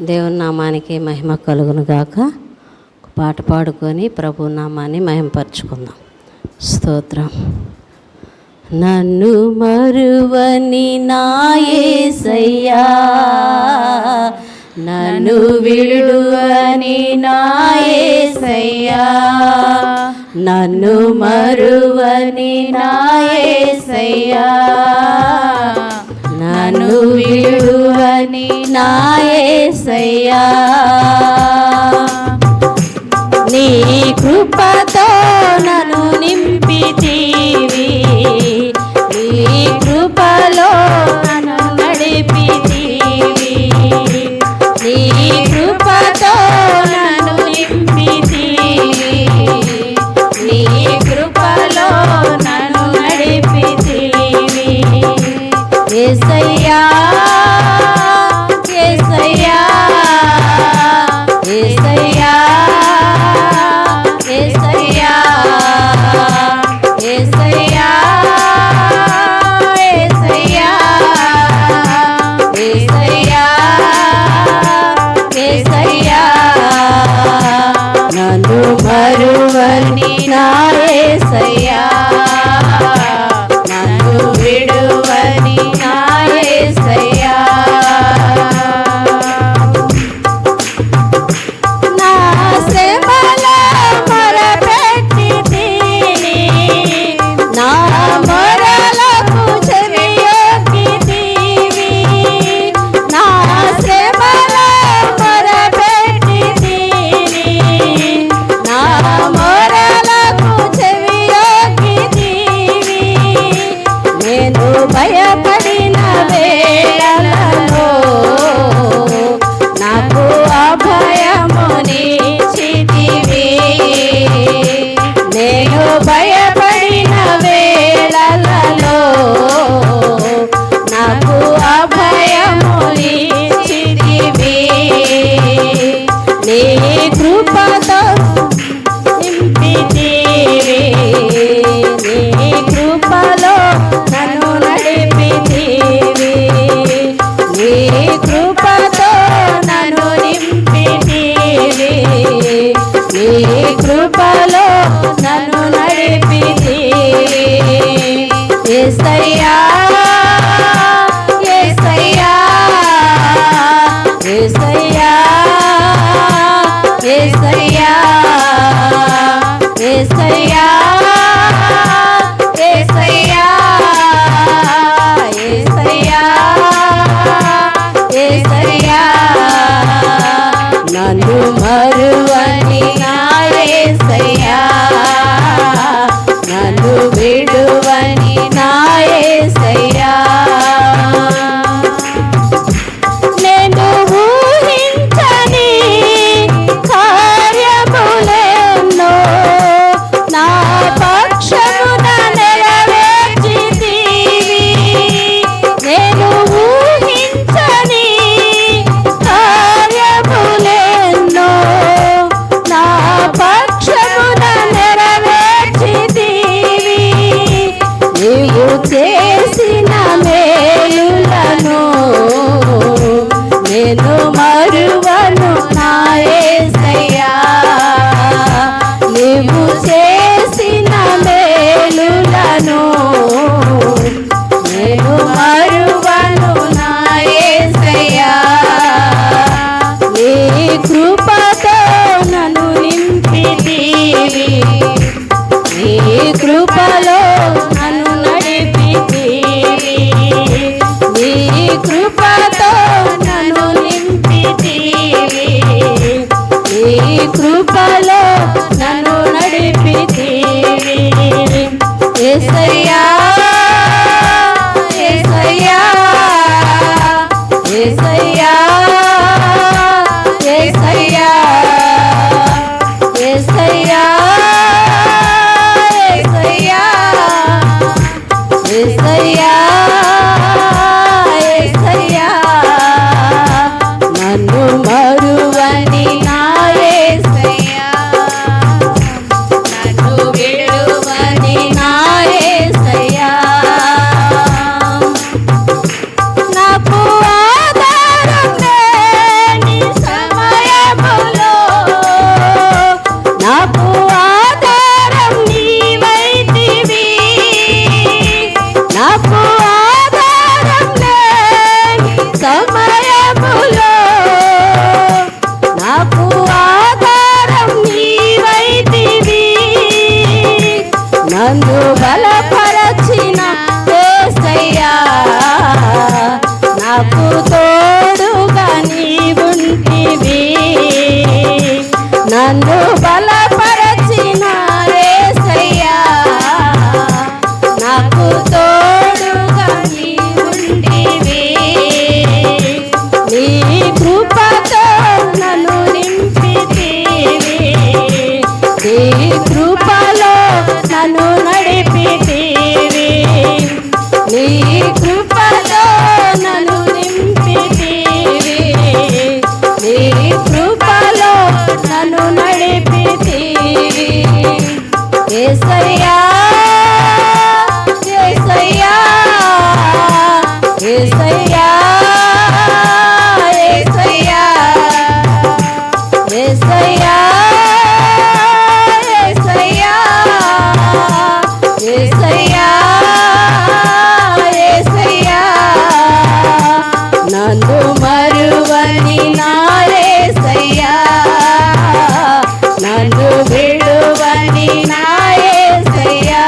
దేవుని నామానికి మహిమ కలుగును గాక. పాట పాడుకొని ప్రభు నామాన్ని మహిమపరచుకుందాం. స్తోత్రం. నన్ను మరువని నా యేసయ్యా, నన్ను విడువని నా యేసయ్యా, నన్ను మరువని నా యేసయ్యా, నన్ను విడువని నా యేసయ్యా. నీ కృపతో నన్ను నింపితివి, నీ కృపలో నన్ను నడిపితివి, నీ కృపతో నన్ను నింపితివి, నీ కృపలో నన్ను నడిపితివి. యేసయ్యా యేసయ్యా యేసయ్యా యేసయ్యా యేసయ్యా యేసయ్యా యేసయ్యా యేసయ్యా, నన్ను మరువని నా యేసయ్యా, నన్ను విడువని నా యేసయ్యా. నా శ్రమలో మొరపెట్టితిని, నా మొరలకు చెవియొగ్గితివి, నా శ్రమలో మొరపెట్టితిని, నా మొరలకు చెవియొగ్గితివి. నేను భయపడిన వేళలలో నాకు అభయమునిచ్చితివి, నేను భయపడిన వేళలలో నాకు అభయమునిచ్చితివి. నీ కృపతో నింపితివి, నీ కృపలో నన్ను నడిపితివి, నీ కృపతో నన్ను నింపితివి, నీ కృపలో నన్ను నడిపితివి. యేసయ్యా యేసయ్యా యేసయ్యా యేసయ్యా యేసయ్యా యేసయ్యా యేసయ్యా యేసయ్యా, నన్ను మరువని నా యేసయ్యా, నన్ను విడువని నా యేసయ్యా. నేను ఊహించని కార్యములెన్నో నా పక్షమున నెరవేర్చితివి, నేను ఊహించని కార్యములెన్నో నా పక్షమున నెరవేర్చితివి. నీవు చేసిన మేలులను నేను మరువను నా యేసయ్యా, నీవు చేసిన మేలులను నేను మరువను నా యేసయ్యా. నీ కృపతో నన్ను నింపితివి, నీ కృపలో నన్ను నడిపితివి, నీ కృపతో నన్ను నింపితివి, నీ కృపలో నన్ను నడిపితివి. యేసయ్యా యేసయ్యా యేసయ్యా యేసయ్యా యేసయ్యా యేసయ్యా యేసయ్యా యేసయ్యా, నన్ను మరువని నా యేసయ్యా, నన్ను విడువని నా యేసయ్యా. నాకు ఆధారం లేని కృపతో నన్ను నింపితివి నీ కృపలో నన్ను నడిపితివి నీ కృపలో నన్ను నింపితివి నీ కృపలో నన్ను నడిపితివి యేసయ్యా యేసయ్యా యేసయ్యా యేసయ్యా యేసయ్యా యేసయ్యా యేసయ్యా యేసయ్యా నన్ను మరువని నా యేసయ్యా నన్ను విడువని నా యేసయ్యా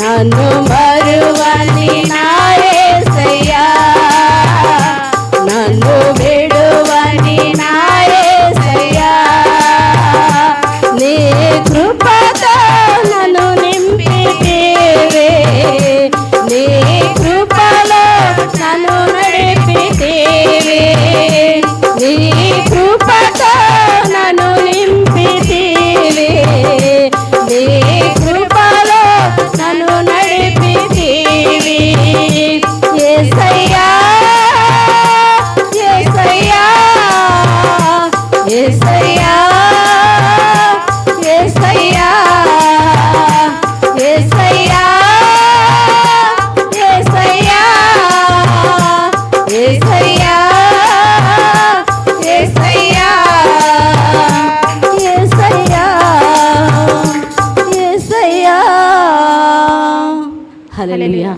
నన్ను మరువని నా యేసయ్యా నన్ను విడువని నా యేసయ్యా నీ కృపతో నన్ను నింపితివి నీ కృపలో నన్ను నడిపితివి నీ కృపతో నన్ను నింపితివి నీ కృపలో నన్ను నడిపితివి యేసయ్యా యేసయ్యా యేసయ్యా యేసయ్యా యేసయ్యా యేసయ్యా యేసయ్యా యేసయ్యా యేసయ్యా యేసయ్యా హల్లెలూయా.